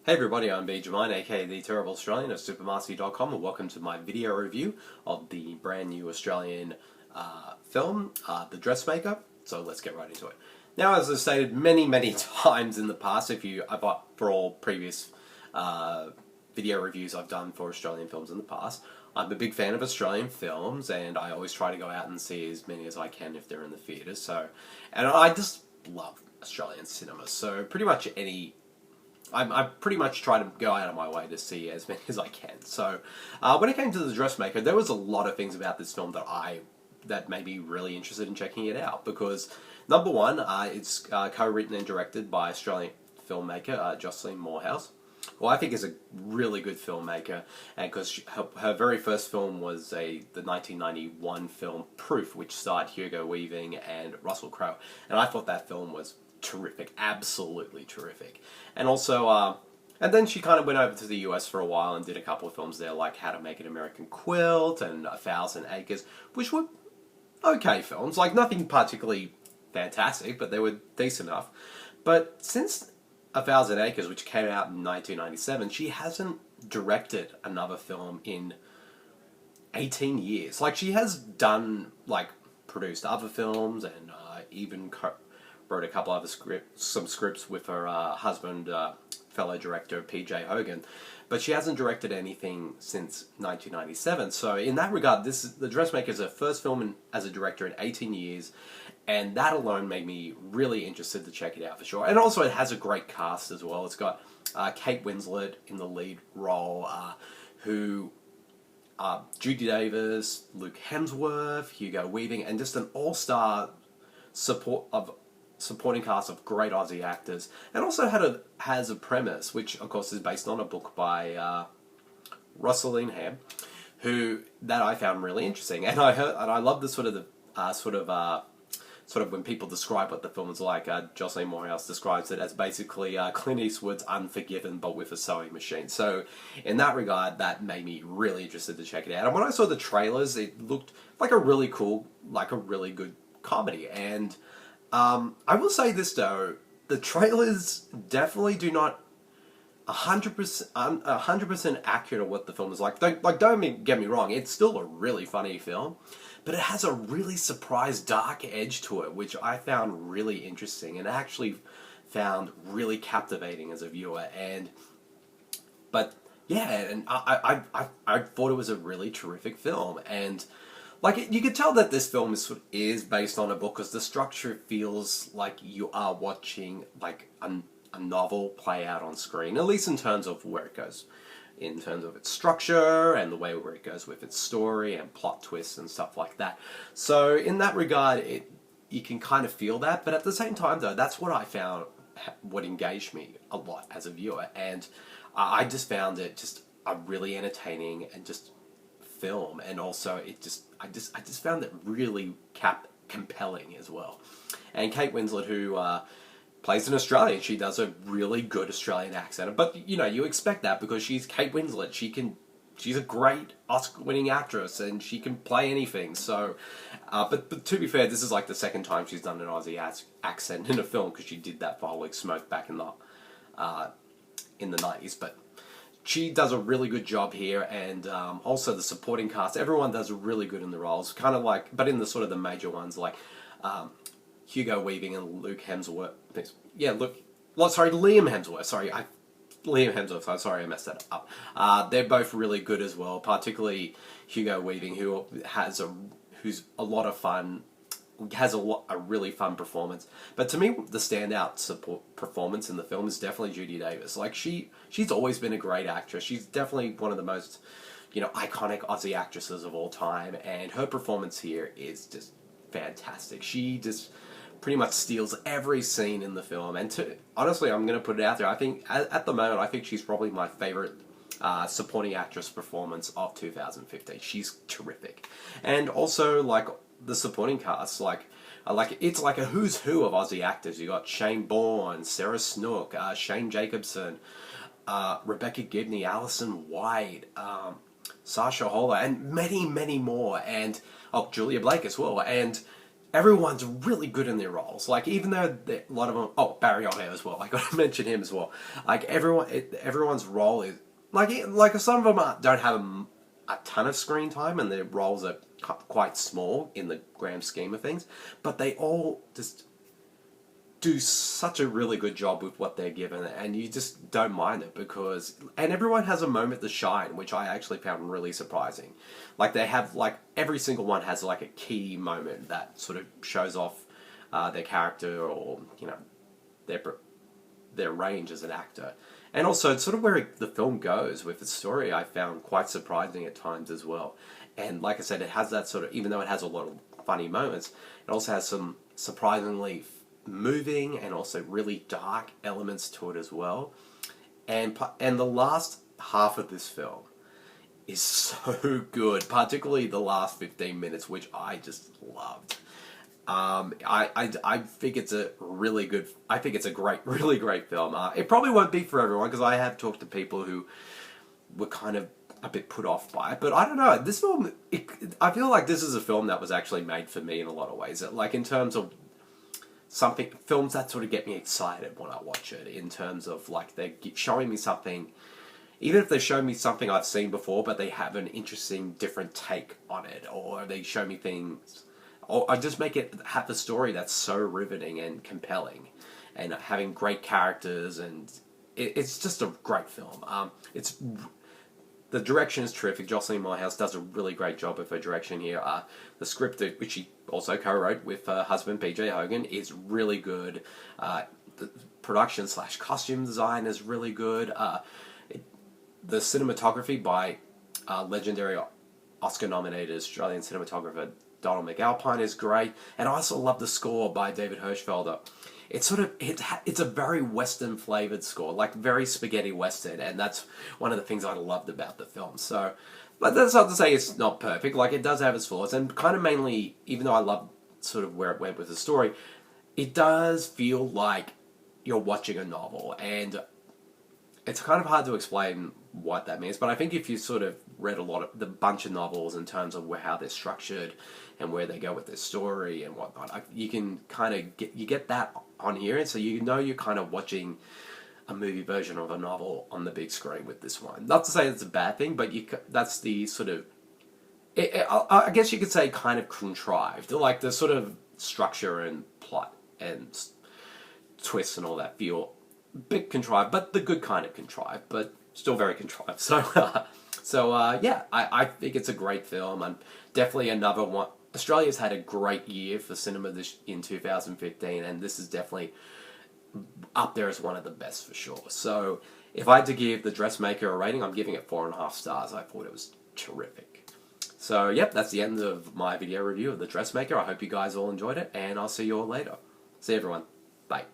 Hey everybody, I'm Gyton, aka the Terrible Australian of Supermastery.com, and welcome to my video review of the brand new Australian film, The Dressmaker. So let's get right into it. Now, as I've stated many times in the past, for all previous video reviews I've done for Australian films in the past, I'm a big fan of Australian films, and I always try to go out and see as many as I can if they're in the theatres. And I just love Australian cinema. So pretty much I pretty much try to go out of my way to see as many as I can. So, when it came to The Dressmaker, there was a lot of things about this film that made me really interested in checking it out. Because, number one, it's co-written and directed by Australian filmmaker Jocelyn Moorhouse, who I think is a really good filmmaker. And because her very first film was the 1991 film Proof, which starred Hugo Weaving and Russell Crowe. And I thought that film was terrific, absolutely terrific. And also, and then she kind of went over to the US for a while and did a couple of films there, like How to Make an American Quilt and 1,000 Acres, which were okay films, like nothing particularly fantastic, but they were decent enough. But since 1,000 Acres, which came out in 1997, she hasn't directed another film in 18 years. Like, she has done, like, produced other films and even wrote a couple other some scripts with her husband, fellow director P.J. Hogan, but she hasn't directed anything since 1997. So in that regard, The Dressmaker is her first film as a director in 18 years, and that alone made me really interested to check it out for sure. And also, it has a great cast as well. It's got Kate Winslet in the lead role, Judy Davis, Luke Hemsworth, Hugo Weaving, and just an all-star supporting cast of great Aussie actors, and also has a premise, which of course is based on a book by Jocelyn Moorhouse, that I found really interesting. And I love the sort of when people describe what the film is like. Jocelyn Moorhouse describes it as basically Clint Eastwood's Unforgiven, but with a sewing machine. So in that regard, that made me really interested to check it out. And when I saw the trailers, it looked like a really cool, like a really good comedy. And I will say this though, the trailers definitely do not 100% accurate of what the film is like. Don't get me wrong, it's still a really funny film, but it has a really surprised dark edge to it, which I found really interesting and actually found really captivating as a viewer. But yeah, and I thought it was a really terrific film. And like, you could tell that this film is based on a book, because the structure feels like you are watching like a novel play out on screen, at least in terms of where it goes, in terms of its structure and the way where it goes with its story and plot twists and stuff like that. So in that regard, you can kind of feel that, but at the same time though, that's what I found, what engaged me a lot as a viewer, and I just found it just a really entertaining and just film, and also I just found it really compelling as well. And Kate Winslet, who plays an Australian, she does a really good Australian accent, but you know, you expect that because she's Kate Winslet. She's a great Oscar-winning actress, and she can play anything. So, but to be fair, this is like the second time she's done an Aussie accent in a film, because she did that for Holy Smoke back in the 90s. But she does a really good job here, and also the supporting cast, everyone does really good in the roles, kind of like, but in the sort of the major ones, like Hugo Weaving and Luke Hemsworth. Yeah, Liam Hemsworth. Liam Hemsworth. Sorry, I messed that up. They're both really good as well, particularly Hugo Weaving, who's a lot of fun. Has a really fun performance. But to me, the standout performance in the film is definitely Judy Davis. Like, she's always been a great actress. She's definitely one of the most, iconic Aussie actresses of all time, and her performance here is just fantastic. She just pretty much steals every scene in the film, and honestly, I'm going to put it out there, I think, at the moment, I think she's probably my favorite supporting actress performance of 2015. She's terrific. And also, like, the supporting cast, it's like a who's who of Aussie actors. You got Shane Bourne, Sarah Snook, Shane Jacobson, Rebecca Gibney, Alison, Whyte, Sacha, Horler, and many more, and Julia Blake as well. And everyone's really good in their roles. Like, even though a lot of them, oh, Barry O'Hare as well. I got to mention him as well. Like, everyone's role is like some of them don't have a ton of screen time, and their roles are quite small in the grand scheme of things. But they all just do such a really good job with what they're given, and you just don't mind it and everyone has a moment to shine, which I actually found really surprising. Like, they have, like, every single one has like a key moment that sort of shows off their character, or, you know, their range as an actor. And also, it's sort of where the film goes with the story, I found quite surprising at times as well. And like I said, it has that sort of, even though it has a lot of funny moments, it also has some surprisingly moving and also really dark elements to it as well. And the last half of this film is so good, particularly the last 15 minutes, which I just loved. I think it's a really good, I think it's a really great film. It probably won't be for everyone, because I have talked to people who were kind of a bit put off by it, but I don't know, this film, I feel like this is a film that was actually made for me in a lot of ways. Like, in terms of films that sort of get me excited when I watch it, in terms of, like, they're showing me something, even if they show me something I've seen before, but they have an interesting, different take on it, or they show me things, or I just make it have a story that's so riveting and compelling, and having great characters, and it's just a great film. The direction is terrific. Jocelyn Moorhouse does a really great job of her direction here. The script, which she also co-wrote with her husband, PJ Hogan, is really good. The production / costume design is really good. The cinematography by legendary Oscar-nominated Australian cinematographer Donald McAlpine is great. And I also love the score by David Hirschfelder. It's sort of, it's a very Western flavored score, like very spaghetti Western, and that's one of the things I loved about the film. So, but that's not to say it's not perfect. Like, it does have its flaws, and kind of mainly, even though I love sort of where it went with the story, it does feel like you're watching a novel, and it's kind of hard to explain what that means, but I think if you sort of read the bunch of novels in terms of how they're structured and where they go with their story and whatnot, you can kind of get that on here, and so you know you're kind of watching a movie version of a novel on the big screen with this one. Not to say it's a bad thing, but that's the sort of, I guess you could say, kind of contrived. Like, the sort of structure and plot and twists and all that feel a bit contrived, but the good kind of contrived, but still very contrived. So, yeah, I think it's a great film, and definitely another one. Australia's had a great year for cinema in 2015, and this is definitely up there as one of the best for sure. So, if I had to give The Dressmaker a rating, I'm giving it 4.5 stars. I thought it was terrific. So, yep, that's the end of my video review of The Dressmaker. I hope you guys all enjoyed it, and I'll see you all later. See you, everyone. Bye.